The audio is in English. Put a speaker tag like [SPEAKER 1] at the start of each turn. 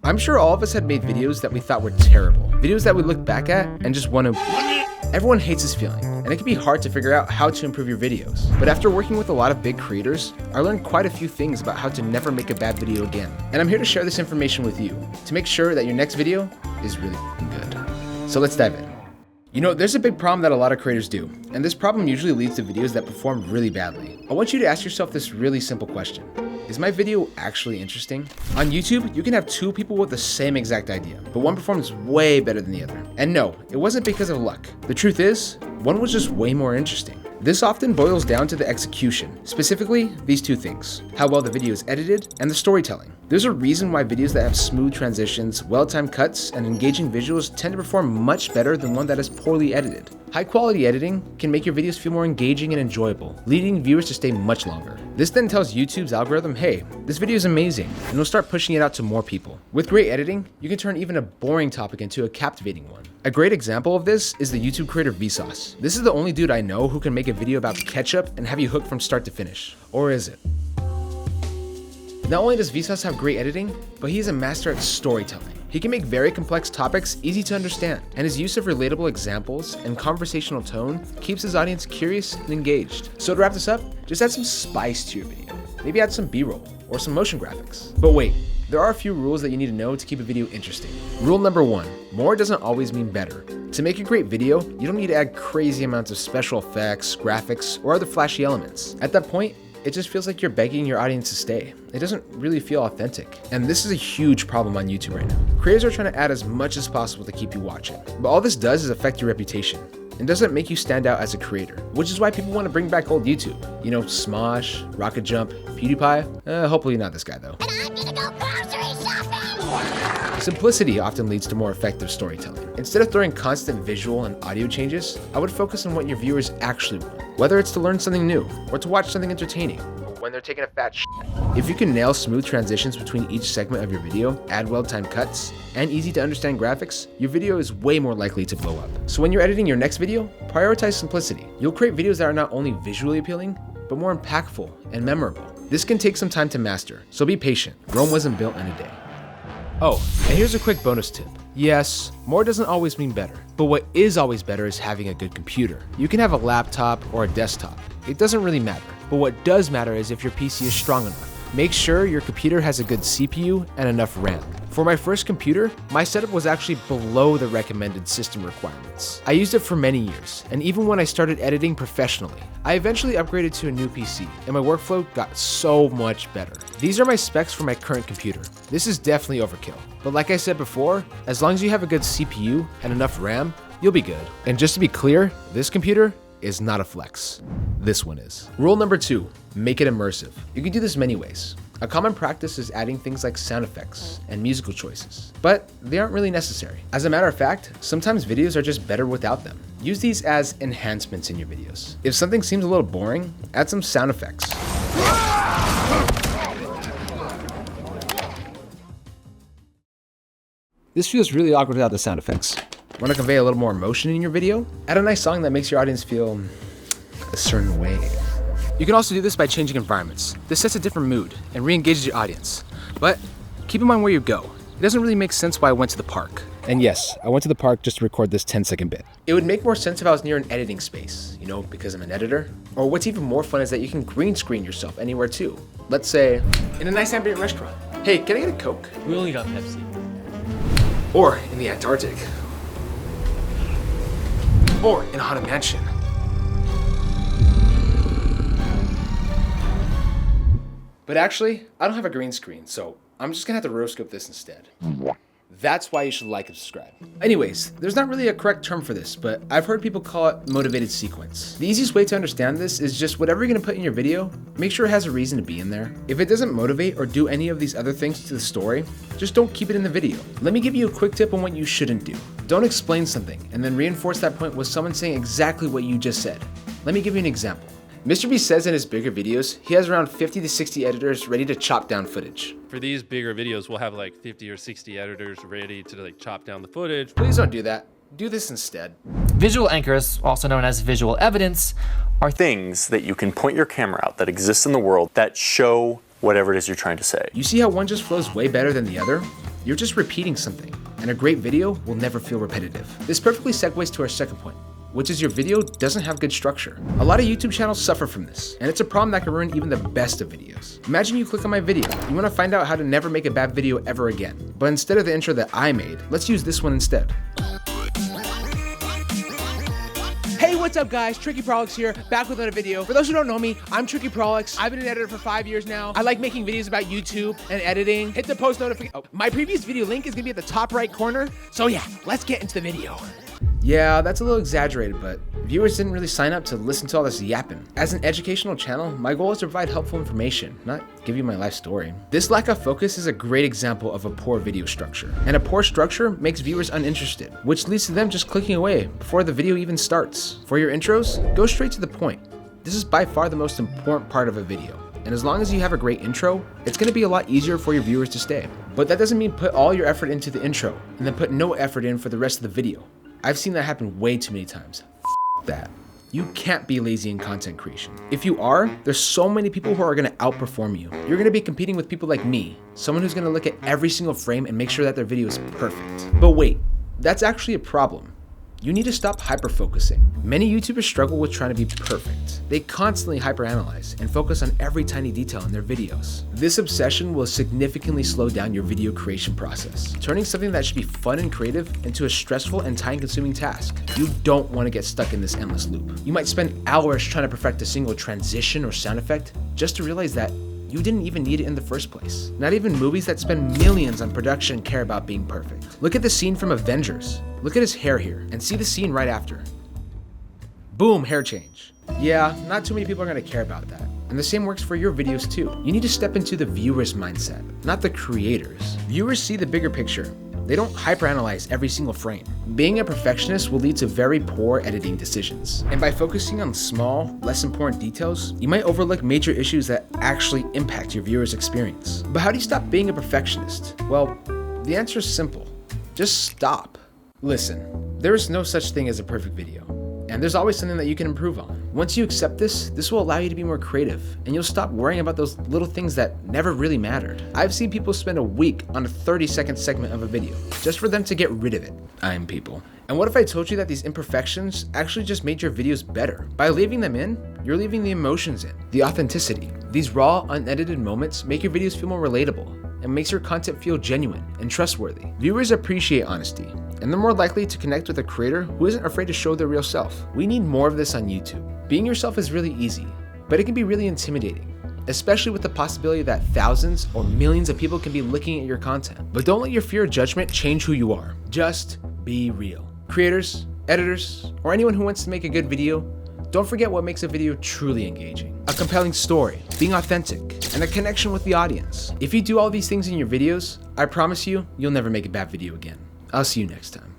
[SPEAKER 1] I'm sure all of us had made videos that we thought were terrible. Videos that we look back at and just want to... Everyone hates this feeling, and it can be hard to figure out how to improve your videos. But after working with a lot of big creators, I learned quite a few things about how to never make a bad video again. And I'm here to share this information with you, to make sure that your next video is really good. So let's dive in. You know, there's a big problem that a lot of creators do, and this problem usually leads to videos that perform really badly. I want you to ask yourself this really simple question. Is my video actually interesting? On YouTube, you can have two people with the same exact idea, but one performs way better than the other. And no, it wasn't because of luck. The truth is, one was just way more interesting. This often boils down to the execution, specifically these two things: how well the video is edited and the storytelling. There's a reason why videos that have smooth transitions, well-timed cuts, and engaging visuals tend to perform much better than one that is poorly edited. High-quality editing can make your videos feel more engaging and enjoyable, leading viewers to stay much longer. This then tells YouTube's algorithm, hey, this video is amazing, and it'll start pushing it out to more people. With great editing, you can turn even a boring topic into a captivating one. A great example of this is the YouTube creator Vsauce. This is the only dude I know who can make a video about ketchup and have you hooked from start to finish. Or is it? Not only does Vsauce have great editing, but he is a master at storytelling. He can make very complex topics easy to understand, and his use of relatable examples and conversational tone keeps his audience curious and engaged. So to wrap this up, just add some spice to your video. Maybe add some B-roll or some motion graphics. But wait, there are a few rules that you need to know to keep a video interesting. Rule number 1, more doesn't always mean better. To make a great video, you don't need to add crazy amounts of special effects, graphics, or other flashy elements. At that point, it just feels like you're begging your audience to stay. It doesn't really feel authentic. And this is a huge problem on YouTube right now. Creators are trying to add as much as possible to keep you watching. But all this does is affect your reputation. It doesn't make you stand out as a creator, which is why people want to bring back old YouTube. You know, Smosh, Rocket Jump, PewDiePie. Hopefully not this guy though.
[SPEAKER 2] And I'm gonna go grocery shopping!
[SPEAKER 1] Simplicity often leads to more effective storytelling. Instead of throwing constant visual and audio changes, I would focus on what your viewers actually want. Whether it's to learn something new, or to watch something entertaining, or when they're taking a fat shit. If you can nail smooth transitions between each segment of your video, add well-timed cuts, and easy to understand graphics, your video is way more likely to blow up. So when you're editing your next video, prioritize simplicity. You'll create videos that are not only visually appealing, but more impactful and memorable. This can take some time to master, so be patient. Rome wasn't built in a day. Oh, and here's a quick bonus tip. Yes, more doesn't always mean better, but what is always better is having a good computer. You can have a laptop or a desktop. It doesn't really matter, but what does matter is if your PC is strong enough. Make sure your computer has a good CPU and enough RAM. For my first computer, my setup was actually below the recommended system requirements. I used it for many years, and even when I started editing professionally, I eventually upgraded to a new PC, and my workflow got so much better. These are my specs for my current computer. This is definitely overkill, but like I said before, as long as you have a good CPU and enough RAM, you'll be good. And just to be clear, this computer is not a flex. This one is. Rule number 2, make it immersive. You can do this many ways. A common practice is adding things like sound effects and musical choices, but they aren't really necessary. As a matter of fact, sometimes videos are just better without them. Use these as enhancements in your videos. If something seems a little boring, add some sound effects. This feels really awkward without the sound effects. Want to convey a little more emotion in your video? Add a nice song that makes your audience feel a certain way. You can also do this by changing environments. This sets a different mood and re-engages your audience. But keep in mind where you go. It doesn't really make sense why I went to the park. And yes, I went to the park just to record this 10-second bit. It would make more sense if I was near an editing space, you know, because I'm an editor. Or what's even more fun is that you can green screen yourself anywhere too. Let's say, in a nice ambient restaurant. Hey, can I get a Coke?
[SPEAKER 3] We only got Pepsi.
[SPEAKER 1] Or in the Antarctic. Or in a haunted mansion. But actually, I don't have a green screen, so I'm just gonna have to rotoscope this instead. That's why you should like and subscribe. Anyways, there's not really a correct term for this, but I've heard people call it motivated sequence. The easiest way to understand this is just whatever you're gonna put in your video, make sure it has a reason to be in there. If it doesn't motivate or do any of these other things to the story, just don't keep it in the video. Let me give you a quick tip on what you shouldn't do. Don't explain something and then reinforce that point with someone saying exactly what you just said. Let me give you an example. Mr. Beast says in his bigger videos, he has around 50 to 60 editors ready to chop down footage.
[SPEAKER 3] For these bigger videos, we'll have like 50 or 60 editors ready to like chop down the footage.
[SPEAKER 1] Please don't do that. Do this instead.
[SPEAKER 4] Visual anchors, also known as visual evidence, are
[SPEAKER 5] things that you can point your camera out that exist in the world that show whatever it is you're trying to say.
[SPEAKER 1] You see how one just flows way better than the other? You're just repeating something, and a great video will never feel repetitive. This perfectly segues to our second point, which is your video doesn't have good structure. A lot of YouTube channels suffer from this, and it's a problem that can ruin even the best of videos. Imagine you click on my video. You want to find out how to never make a bad video ever again. But instead of the intro that I made, let's use this one instead.
[SPEAKER 6] Hey, what's up guys? Tricky Prolix here, back with another video. For those who don't know me, I'm Tricky Prolix. I've been an editor for 5 years now. I like making videos about YouTube and editing. Hit the post notification. Oh, my previous video link is gonna be at the top right corner. So yeah, let's get into the video.
[SPEAKER 1] Yeah, that's a little exaggerated, but viewers didn't really sign up to listen to all this yapping. As an educational channel, my goal is to provide helpful information, not give you my life story. This lack of focus is a great example of a poor video structure. And a poor structure makes viewers uninterested, which leads to them just clicking away before the video even starts. For your intros, go straight to the point. This is by far the most important part of a video. And as long as you have a great intro, it's gonna be a lot easier for your viewers to stay. But that doesn't mean put all your effort into the intro and then put no effort in for the rest of the video. I've seen that happen way too many times. That. You can't be lazy in content creation. If you are, there's so many people who are gonna outperform you. You're gonna be competing with people like me, someone who's gonna look at every single frame and make sure that their video is perfect. But wait, that's actually a problem. You need to stop hyper-focusing. Many YouTubers struggle with trying to be perfect. They constantly hyperanalyze and focus on every tiny detail in their videos. This obsession will significantly slow down your video creation process, turning something that should be fun and creative into a stressful and time-consuming task. You don't want to get stuck in this endless loop. You might spend hours trying to perfect a single transition or sound effect just to realize that you didn't even need it in the first place. Not even movies that spend millions on production care about being perfect. Look at the scene from Avengers. Look at his hair here, and see the scene right after. Boom, hair change. Yeah, not too many people are gonna care about that. And the same works for your videos too. You need to step into the viewer's mindset, not the creators. Viewers see the bigger picture. They don't hyperanalyze every single frame. Being a perfectionist will lead to very poor editing decisions. And by focusing on small, less important details, you might overlook major issues that actually impact your viewer's experience. But how do you stop being a perfectionist? Well, the answer is simple. Just stop. Listen, there is no such thing as a perfect video. And there's always something that you can improve on. Once you accept this will allow you to be more creative, and you'll stop worrying about those little things that never really mattered. I've seen people spend a week on a 30-second segment of a video, just for them to get rid of it. I'm people. And what if I told you that these imperfections actually just made your videos better? By leaving them in, you're leaving the emotions in, the authenticity. These raw, unedited moments make your videos feel more relatable, and makes your content feel genuine and trustworthy. Viewers appreciate honesty, and they're more likely to connect with a creator who isn't afraid to show their real self. We need more of this on YouTube. Being yourself is really easy, but it can be really intimidating, especially with the possibility that thousands or millions of people can be looking at your content. But don't let your fear of judgment change who you are. Just be real. Creators, editors, or anyone who wants to make a good video, don't forget what makes a video truly engaging. A compelling story, being authentic, and a connection with the audience. If you do all these things in your videos, I promise you, you'll never make a bad video again. I'll see you next time.